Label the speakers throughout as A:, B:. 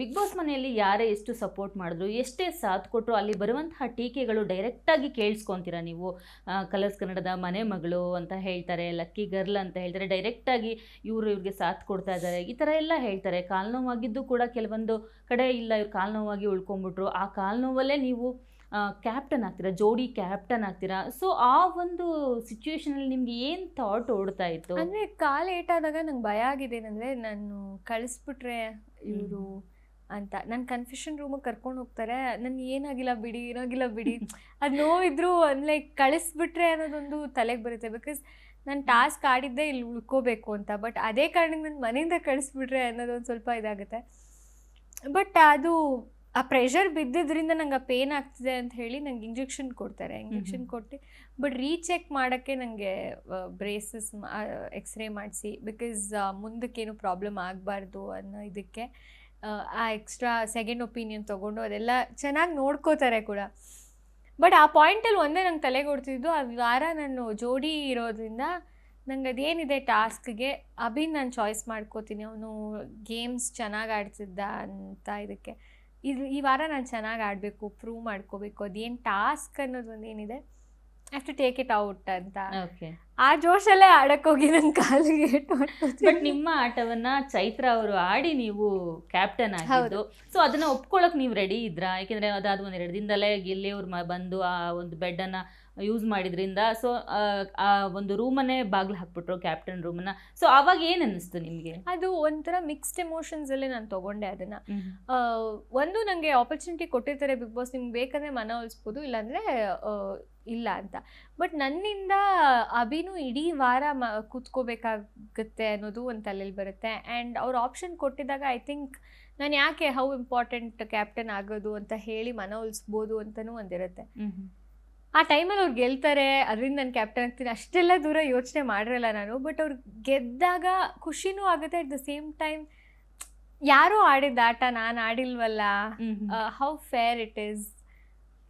A: Big boss ಮನೆಯಲ್ಲಿ ಯಾರೇ ಎಷ್ಟು ಸಪೋರ್ಟ್ ಮಾಡಿದ್ರು, ಎಷ್ಟೇ ಸಾಥ್ ಕೊಟ್ಟರು, ಅಲ್ಲಿ ಬರುವಂತಹ ಟೀಕೆಗಳು ಡೈರೆಕ್ಟಾಗಿ ಕೇಳಿಸ್ಕೊತೀರಾ ನೀವು? ಕಲರ್ಸ್ ಕನ್ನಡದ ಮನೆ ಮಗಳು ಅಂತ ಹೇಳ್ತಾರೆ, ಲಕ್ಕಿ ಗರ್ಲ್ ಅಂತ ಹೇಳ್ತಾರೆ, ಡೈರೆಕ್ಟಾಗಿ ಇವ್ರಿಗೆ ಸಾಥ್ ಕೊಡ್ತಾ ಇದ್ದಾರೆ, ಈ ಥರ ಎಲ್ಲ ಹೇಳ್ತಾರೆ. ಕಾಲು ನೋವಾಗಿದ್ದು ಕೂಡ ಕೆಲವೊಂದು ಕಡೆ ಇಲ್ಲ, ಇವ್ರು ಕಾಲು ನೋವಾಗಿ ಉಳ್ಕೊಂಬಿಟ್ರು, ಆ ಕಾಲು ನೋವಲ್ಲೇ ನೀವು ಕ್ಯಾಪ್ಟನ್ ಆಗ್ತೀರಾ, ಜೋಡಿ ಕ್ಯಾಪ್ಟನ್ ಆಗ್ತೀರಾ. ಸೊ ಆ ಒಂದು ಸಿಚುವೇಶನಲ್ಲಿ ನಿಮ್ಗೆ ಏನು ಥಾಟ್ ಓಡ್ತಾ ಇತ್ತು?
B: ಅಂದರೆ ಕಾಲು ಏಟಾದಾಗ ನಂಗೆ ಭಯ ಆಗಿದ್ದೇನೆಂದರೆ, ನಾನು ಕಳಿಸ್ಬಿಟ್ರೆ ಇವರು ಅಂತ. ನನ್ನ ಕನ್ಫ್ಯೂಷನ್ ರೂಮಿಗೆ ಕರ್ಕೊಂಡು ಹೋಗ್ತಾರೆ, ನನ್ನ ಏನಾಗಿಲ್ಲ ಬಿಡಿ ಅದು ನೋವಿದ್ರು ಲೈಕ್ ಕಳಿಸ್ಬಿಟ್ರೆ ಅನ್ನೋದೊಂದು ತಲೆಗೆ ಬರುತ್ತೆ. ಬಿಕಾಸ್ ನಾನು ಟಾಸ್ಕ್ ಆಡಿದ್ದೆ ಇಲ್ಲಿ ಉಳ್ಕೋಬೇಕು ಅಂತ. ಬಟ್ ಅದೇ ಕಾರಣಕ್ಕೆ ನನ್ನ ಮನೆಯಿಂದ ಕಳಿಸ್ಬಿಟ್ರೆ ಅನ್ನೋದೊಂದು ಸ್ವಲ್ಪ ಇದಾಗುತ್ತೆ. ಬಟ್ ಅದು ಆ ಪ್ರೆಷರ್ ಬಿದ್ದಿದ್ದರಿಂದ ನಂಗೆ ಆ ಪೇನ್ ಆಗ್ತಿದೆ ಅಂತ ಹೇಳಿ ನಂಗೆ ಇಂಜೆಕ್ಷನ್ ಕೊಡ್ತಾರೆ. ಇಂಜೆಕ್ಷನ್ ಕೊಟ್ಟು ಬಟ್ ರೀಚೆಕ್ ಮಾಡೋಕ್ಕೆ ನನಗೆ ಬ್ರೇಸಸ್ ಎಕ್ಸ್ರೇ ಮಾಡಿಸಿ, ಬಿಕಾಸ್ ಮುಂದಕ್ಕೇನು ಪ್ರಾಬ್ಲಮ್ ಆಗಬಾರ್ದು ಅನ್ನೋ ಇದಕ್ಕೆ ಆ ಎಕ್ಸ್ಟ್ರಾ ಸೆಕೆಂಡ್ ಒಪಿನಿಯನ್ ತೊಗೊಂಡು ಅದೆಲ್ಲ ಚೆನ್ನಾಗಿ ನೋಡ್ಕೋತಾರೆ ಕೂಡ. ಬಟ್ ಆ ಪಾಯಿಂಟಲ್ಲಿ ಒಂದೇ ನಂಗೆ ತಲೆಗೆ ಹೊಡ್ತಿದ್ದು, ಆ ವಾರ ನಾನು ಜೋಡಿ ಇರೋದ್ರಿಂದ ನಂಗೆ ಅದೇನಿದೆ ಟಾಸ್ಕ್ಗೆ ಅಭಿನ್ ನಾನು ಚಾಯ್ಸ್ ಮಾಡ್ಕೋತೀನಿ. ಅವನು ಗೇಮ್ಸ್ ಚೆನ್ನಾಗಿ ಆಡ್ತಿದ್ದ ಅಂತ ಇದಕ್ಕೆ ಈ ವಾರ ನಾನು ಚೆನ್ನಾಗಿ ಆಡಬೇಕು, ಪ್ರೂವ್ ಮಾಡ್ಕೋಬೇಕು. ಅದೇನು ಟಾಸ್ಕ್ ಅನ್ನೋದು ಒಂದು ಏನಿದೆ, have to take it out ಅಂತ. ಆ ಜೋಶಲ್ಲೇ ಆಡೋಕ್ಕೋಗಿ ನನ್ನ ಕಾಲಿಗೆ
A: ಬಟ್ ನಿಮ್ಮ ಆಟವನ್ನ ಚೈತ್ರ ಅವರು ಆಡಿ ನೀವು ಕ್ಯಾಪ್ಟನ್ ಆಗಿದ್ದು, ಸೊ ಅದನ್ನ ಒಪ್ಕೊಳ್ಳೋಕೆ ನೀವು ರೆಡಿ ಇದ್ರಾ? ಯಾಕೆಂದ್ರೆ ಅದಾದ ಒಂದೆರಡು ದಿನದಲ್ಲೇ ಗಿಲ್ಲಿ ಅವ್ರು ಬಂದು ಆ ಒಂದು ಬೆಡ್ಡನ್ನು ಯೂಸ್ ಮಾಡಿದ್ರಿಂದ, ಸೊ ಆ ಒಂದು ರೂಮನ್ನೇ ಬಾಗಿಲು ಹಾಕ್ಬಿಟ್ರು, ಕ್ಯಾಪ್ಟನ್ ರೂಮನ್ನ. ಸೊ ಆವಾಗ ಏನು ಅನ್ನಿಸ್ತು ನಿಮಗೆ?
B: ಅದು ಒಂಥರ ಮಿಕ್ಸ್ಡ್ ಎಮೋಷನ್ಸಲ್ಲೇ ನಾನು ತೊಗೊಂಡೆ ಅದನ್ನು. ಒಂದು ನನಗೆ ಆಪರ್ಚುನಿಟಿ ಕೊಟ್ಟಿರ್ತಾರೆ ಬಿಗ್ ಬಾಸ್, ನಿಮ್ಗೆ ಬೇಕಂದರೆ ಮನವೊಲಿಸ್ಬೋದು, ಇಲ್ಲಾಂದರೆ ಇಲ್ಲ ಅಂತ. ಬಟ್ ನನ್ನಿಂದ ಅಭಿನೂ ಇಡೀ ವಾರ ಕೂತ್ಕೋಬೇಕಾಗುತ್ತೆ ಅನ್ನೋದು ಒಂದು ತಲೆಯಲ್ಲಿ ಬರುತ್ತೆ. ಆ್ಯಂಡ್ ಅವ್ರು ಆಪ್ಷನ್ ಕೊಟ್ಟಿದ್ದಾಗ ಐ ಥಿಂಕ್ ನಾನು ಯಾಕೆ ಹೌ ಇಂಪಾರ್ಟೆಂಟ್ ಕ್ಯಾಪ್ಟನ್ ಆಗೋದು ಅಂತ ಹೇಳಿ ಮನವೊಲಿಸ್ಬೋದು ಅಂತಲೂ ಒಂದಿರುತ್ತೆ. ಆ ಟೈಮಲ್ಲಿ ಅವ್ರು ಗೆಲ್ತಾರೆ, ಅದರಿಂದ ನಾನು ಕ್ಯಾಪ್ಟನ್ ಆಗ್ತೀನಿ, ಅಷ್ಟೆಲ್ಲ ದೂರ ಯೋಚನೆ ಮಾಡಿರಲ್ಲ ನಾನು. ಬಟ್ ಅವ್ರು ಗೆದ್ದಾಗ ಖುಷಿನೂ ಆಗುತ್ತೆ. ಅಟ್ ದ ಸೇಮ್ ಟೈಮ್ ಯಾರೋ ಆಡಿದ ಆಟ ನಾನು ಆಡಿಲ್ವಲ್ಲ, ಹೌ ಫೇರ್ ಇಟ್ ಈಸ್.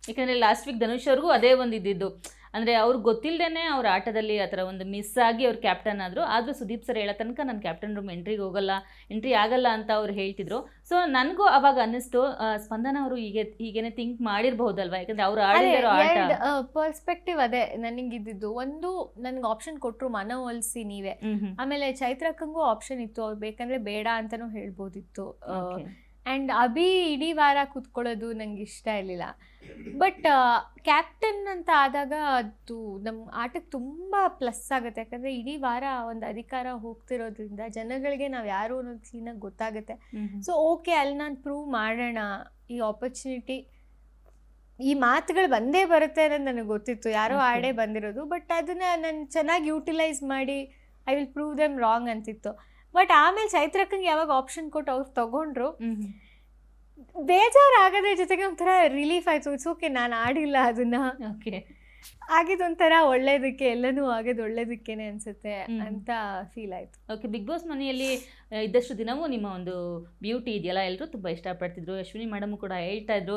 A: ಯಾಕಂದರೆ ಲಾಸ್ಟ್ ವೀಕ್ ಧನುಷ್ ಅವ್ರಿಗೂ ಅದೇ ಒಂದು ಇದ್ದಿದ್ದು, ಅಂದರೆ ಅವ್ರಿಗೆ ಗೊತ್ತಿಲ್ಲದೇ ಅವ್ರ ಆಟದಲ್ಲಿ ಆ ಥರ ಒಂದು ಮಿಸ್ ಆಗಿ ಅವ್ರು ಕ್ಯಾಪ್ಟನ್ ಆದರೂ ಸುದೀಪ್ ಸರ್ ಹೇಳೋ ತನಕ ನಾನು ಕ್ಯಾಪ್ಟನ್ ರೂಮ್ ಎಂಟ್ರಿ ಆಗಲ್ಲ ಅಂತ ಅವ್ರು ಹೇಳ್ತಿದ್ರು. ಸೊ ನನಗೂ ಅವಾಗ ಅನ್ನಿಸ್ತು, ಸ್ಪಂದನ ಅವರು ಹೀಗೇನೆ ಥಿಂಕ್ ಮಾಡಿರ್ಬಹುದಲ್ವಾ, ಯಾಕಂದರೆ ಅವ್ರು ಆಡಿರೋ ಆಟ
B: ಪರ್ಸ್ಪೆಕ್ಟಿವ್ ಅದೇ ನನಗಿದ್ದು. ಒಂದು ನನಗೆ ಆಪ್ಷನ್ ಕೊಟ್ಟರು ಮನವೊಲಿಸಿ ನೀವೇ. ಆಮೇಲೆ ಚೈತ್ರಕ್ಕಂಗೂ ಆಪ್ಷನ್ ಇತ್ತು, ಅವ್ರು ಬೇಕಂದ್ರೆ ಬೇಡ ಅಂತಲೂ ಹೇಳ್ಬೋದಿತ್ತು. ಆ್ಯಂಡ್ ಅಭಿ ಇಡೀ ವಾರ ಕೂತ್ಕೊಳ್ಳೋದು ನಂಗೆ ಇಷ್ಟ ಇರಲಿಲ್ಲ. ಬಟ್ ಕ್ಯಾಪ್ಟನ್ ಅಂತ ಆದಾಗ ಅದು ನಮ್ಮ ಆಟಕ್ಕೆ ತುಂಬ ಪ್ಲಸ್ ಆಗುತ್ತೆ. ಯಾಕಂದರೆ ಇಡೀ ವಾರ ಒಂದು ಅಧಿಕಾರ ಹೋಗ್ತಿರೋದ್ರಿಂದ ಜನಗಳಿಗೆ ನಾವು ಯಾರು ಅನ್ನೋದು ಕ್ಲೀನಾಗಿ ಗೊತ್ತಾಗುತ್ತೆ. ಸೊ ಓಕೆ, ಅಲ್ಲಿ ನಾನು ಪ್ರೂವ್ ಮಾಡೋಣ, ಈ ಆಪರ್ಚುನಿಟಿ, ಈ ಮಾತುಗಳು ಬಂದೇ ಬರುತ್ತೆ ಅನ್ನೋದು ನನಗೆ ಗೊತ್ತಿತ್ತು, ಯಾರೋ ಆಡೇ ಬಂದಿರೋದು. ಬಟ್ ಅದನ್ನು ನಾನು ಚೆನ್ನಾಗಿ ಯೂಟಿಲೈಸ್ ಮಾಡಿ I will prove them wrong ಅಂತಿತ್ತು. ಬಟ್ ಆಮೇಲೆ ಚೈತ್ರಕ್ಕಂಗೆ ಯಾವಾಗ ಆಪ್ಷನ್ ಕೊಟ್ಟು ಅವ್ರು ತಗೊಂಡ್ರು, ಬೇಜಾರಾಗದ್ರ ಜೊತೆಗೆ ಒಂಥರ ರಿಲೀಫ್ ಆಯಿತು. ಇಟ್ಸ್ ಓಕೆ, ನಾನು ಆಡಿಲ್ಲ ಅದನ್ನ, ಆಗಿದ್ದೊಂಥರ ಒಳ್ಳೇದಕ್ಕೆ, ಎಲ್ಲನೂ ಆಗೋದು ಒಳ್ಳೇದಕ್ಕೇನೆ ಅನ್ಸುತ್ತೆ ಅಂತ ಫೀಲ್ ಆಯಿತು.
A: ಓಕೆ, ಬಿಗ್ ಬಾಸ್ ಮನೆಯಲ್ಲಿ ಇದ್ದಷ್ಟು ದಿನವೂ ನಿಮ್ಮ ಒಂದು ಬ್ಯೂಟಿ ಇದೆಯಲ್ಲ, ಎಲ್ಲರೂ ತುಂಬ ಇಷ್ಟಪಡ್ತಿದ್ರು. ಅಶ್ವಿನಿ ಮೇಡಮ್ ಕೂಡ ಹೇಳ್ತಾ ಇದ್ರು,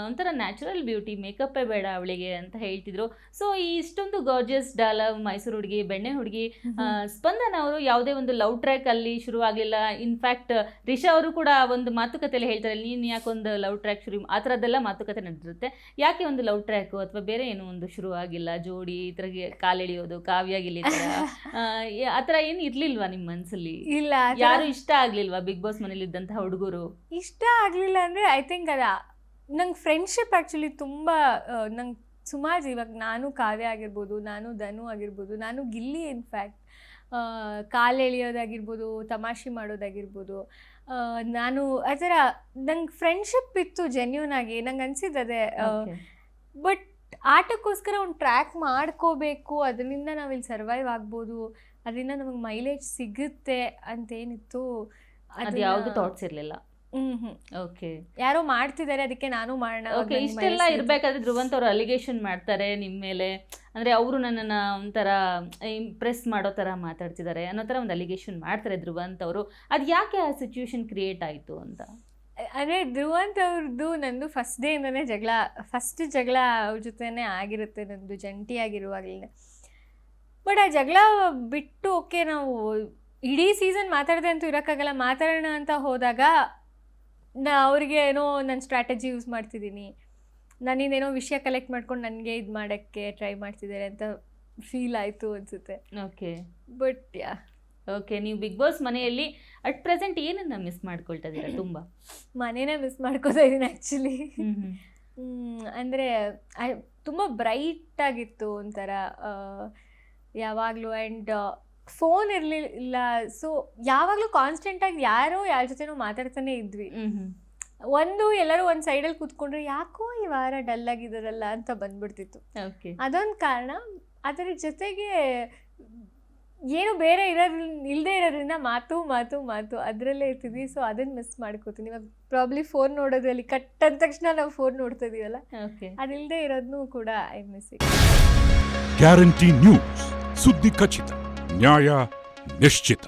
A: ಒಂಥರ ನ್ಯಾಚುರಲ್ ಬ್ಯೂಟಿ, ಮೇಕಪ್ಪೇ ಬೇಡ ಅವಳಿಗೆ ಅಂತ ಹೇಳ್ತಿದ್ರು. ಸೊ ಈ ಇಷ್ಟೊಂದು ಗಾರ್ಜಿಯಸ್ ಡಾಲ ಮೈಸೂರು ಹುಡುಗಿ, ಬೆಣ್ಣೆ ಹುಡುಗಿ ಸ್ಪಂದನ ಅವರು ಯಾವುದೇ ಒಂದು ಲವ್ ಟ್ರ್ಯಾಕ್ ಅಲ್ಲಿ ಶುರು ಆಗಲಿಲ್ಲ. ಇನ್ಫ್ಯಾಕ್ಟ್ ರಿಷಾ ಅವರು ಕೂಡ ಒಂದು ಮಾತುಕತೆಯಲ್ಲಿ ಹೇಳ್ತಾರೆ, ನೀನು ಯಾಕೊಂದು ಲವ್ ಟ್ರ್ಯಾಕ್ ಶುರು, ಆ ಥರದ್ದೆಲ್ಲ ಮಾತುಕತೆ ನಡೆದಿರುತ್ತೆ. ಯಾಕೆ ಒಂದು ಲವ್ ಟ್ರ್ಯಾಕು ಅಥವಾ ಬೇರೆ ಏನೋ ಒಂದು ಶುರು ಆಗಿಲ್ಲ, ಜೋಡಿ ಈ ಥರ ಕಾಲೆಳೆಯೋದು, ಕಾವ್ಯಾಗಿಲ್ಲಿ ಆ ಥರ ಏನು ಇರ್ಲಿಲ್ವಾ ನಿಮ್ಮ ಮನಸ್ಸಲ್ಲಿ?
B: ಇಲ್ಲ,
A: ಯಾರು ಇಷ್ಟ ಆಗ್ಲಿಲ್ವಾ ಬಿಗ್ ಬಾಸ್ ಮನೇಲಿ ಇದ್ದಂತಹ ಹುಡುಗರು?
B: ಇಷ್ಟ ಆಗಲಿಲ್ಲ ಅಂದರೆ ಐ ಥಿಂಕ್ ನಂಗೆ ಫ್ರೆಂಡ್ಶಿಪ್ ಆ್ಯಕ್ಚುಲಿ ತುಂಬ ನಂಗೆ ಸುಮಾರು, ಇವಾಗ ನಾನು ಕಾವ್ಯ ಆಗಿರ್ಬೋದು, ನಾನು ಧನು ಆಗಿರ್ಬೋದು, ನಾನು ಗಿಲ್ಲಿ, ಇನ್ಫ್ಯಾಕ್ಟ್ ಕಾಲು ಎಳೆಯೋದಾಗಿರ್ಬೋದು, ತಮಾಷೆ ಮಾಡೋದಾಗಿರ್ಬೋದು, ನಾನು ಆ ಥರ ನಂಗೆ ಫ್ರೆಂಡ್ಶಿಪ್ ಇತ್ತು ಜೆನ್ಯೂನ್ ಆಗಿ. ನಂಗೆ ಅನಿಸಿದ್ದದೆ. ಬಟ್ ಆಟಕ್ಕೋಸ್ಕರ ಒಂದು ಟ್ರ್ಯಾಕ್ ಮಾಡ್ಕೋಬೇಕು, ಅದರಿಂದ ನಾವಿಲ್ಲಿ ಸರ್ವೈವ್ ಆಗ್ಬೋದು, ಅದರಿಂದ ನಮಗೆ ಮೈಲೇಜ್ ಸಿಗುತ್ತೆ ಅಂತೇನಿತ್ತು,
A: ಅದು ಯಾವುದು ಥಾಟ್ಸ್ ಇರಲಿಲ್ಲ. ಓಕೆ,
B: ಯಾರೋ ಮಾಡ್ತಿದ್ದಾರೆ ಅದಕ್ಕೆ ನಾನು ಮಾಡೋಣ.
A: ಓಕೆ, ಇಷ್ಟೆಲ್ಲ ಇರಬೇಕಾದ್ರೆ ಧ್ರುವಂತ್ ಅವರು ಅಲಿಗೇಷನ್ ಮಾಡ್ತಾರೆ ನಿಮ್ಮ ಮೇಲೆ, ಅಂದರೆ ಅವರು ನನ್ನನ್ನು ಒಂಥರ ಇಂಪ್ರೆಸ್ ಮಾಡೋ ಥರ ಮಾತಾಡ್ತಿದ್ದಾರೆ ಅನ್ನೋ ಥರ ಒಂದು ಅಲಿಗೇಷನ್ ಮಾಡ್ತಾರೆ ಧ್ರುವಂತ್ ಅವರು. ಅದು ಯಾಕೆ ಆ ಸಿಚುವೇಶನ್ ಕ್ರಿಯೇಟ್ ಆಯಿತು ಅಂತ?
B: ಅಂದರೆ ಧ್ರುವಂತ್ ಅವ್ರದ್ದು ನಂದು ಫಸ್ಟ್ ಡೇಯಿಂದನೇ ಫಸ್ಟ್ ಜಗಳ ಅವ್ರ ಜೊತೆನೇ ಆಗಿರುತ್ತೆ, ನಂದು ಜಂಟಿಯಾಗಿರುವಾಗಲೇ. ಬಟ್ ಆ ಜಗಳ ಬಿಟ್ಟು ಓಕೆ, ನಾವು ಇಡೀ ಸೀಸನ್ ಮಾತಾಡದೆ ಅಂತೂ ಇರೋಕ್ಕಾಗಲ್ಲ, ಮಾತಾಡೋಣ ಅಂತ ಹೋದಾಗ ಅವ್ರಿಗೆ ಏನೋ ನನ್ನ ಸ್ಟ್ರಾಟಜಿ ಯೂಸ್ ಮಾಡ್ತಿದ್ದೀನಿ, ನನ್ನಿಂದೇನೋ ವಿಷಯ ಕಲೆಕ್ಟ್ ಮಾಡ್ಕೊಂಡು ನನಗೆ ಇದು ಮಾಡೋಕ್ಕೆ ಟ್ರೈ ಮಾಡ್ತಿದ್ದಾರೆ ಅಂತ ಫೀಲ್ ಆಯಿತು ಅನಿಸುತ್ತೆ.
A: ಓಕೆ
B: ಬಟ್
A: ಓಕೆ, ನೀವು ಬಿಗ್ ಬಾಸ್ ಮನೆಯಲ್ಲಿ ಅಟ್ ಪ್ರೆಸೆಂಟ್ ಏನನ್ನ ಮಿಸ್ ಮಾಡ್ಕೊಳ್ತಾ ಇದ್ದೀರಾ ತುಂಬ?
B: ಮನೇನೇ ಮಿಸ್ ಮಾಡ್ಕೋತಾ ಇದ್ದೀನಿ ಆ್ಯಕ್ಚುಲಿ. ಅಂದರೆ ತುಂಬ ಬ್ರೈಟಾಗಿತ್ತು ಒಂಥರ ಯಾವಾಗಲೂ. ಆ್ಯಂಡ್ ಫೋನ್ ಇರಲಿಲ್ಲ, ಸೊ ಯಾವಾಗಲೂ ಕಾನ್ಸ್ಟೆಂಟಾಗಿ ಯಾರ ಜೊತೆನೂ ಮಾತಾಡ್ತಾನೆ ಇದ್ವಿ. ಎಲ್ಲರೂ ಒಂದು ಸೈಡಲ್ಲಿ ಕೂತ್ಕೊಂಡ್ರೆ ಯಾಕೋ ಈ ವಾರ ಡಲ್ ಆಗಿದ್ದಾರಲ್ಲ ಅಂತ ಬಂದ್ಬಿಡ್ತಿತ್ತು.
A: ಓಕೆ,
B: ಅದೊಂದು ಕಾರಣ. ಅದರ ಜೊತೆಗೆ ಏನು ಬೇರೆ ಇಲ್ಲದೆ ಇರೋದ್ರಿಂದ ಮಾತು ಅದರಲ್ಲೇ ಇರ್ತಿದ್ವಿ. ಸೊ ಅದನ್ನು ಮಿಸ್ ಮಾಡ್ಕೋತೀನಿ. ಇವಾಗ ಪ್ರಾಬ್ಲಿ ಫೋನ್ ನೋಡೋದ್ರಲ್ಲಿ ಕಟ್ ಅಂದ ತಕ್ಷಣ ನಾವು ಫೋನ್ ನೋಡ್ತಾ ಇದೀವಲ್ಲ, ಅದಿಲ್ಲದೆ ಇರೋದನ್ನು ಕೂಡ ಐ ಮಿಸ್.
C: ಗ್ಯಾರಂಟಿ ನ್ಯೂಸ್, ಸುದ್ದಿ ಖಚಿತ, ನ್ಯಾಯ ನಿಶ್ಚಿತ.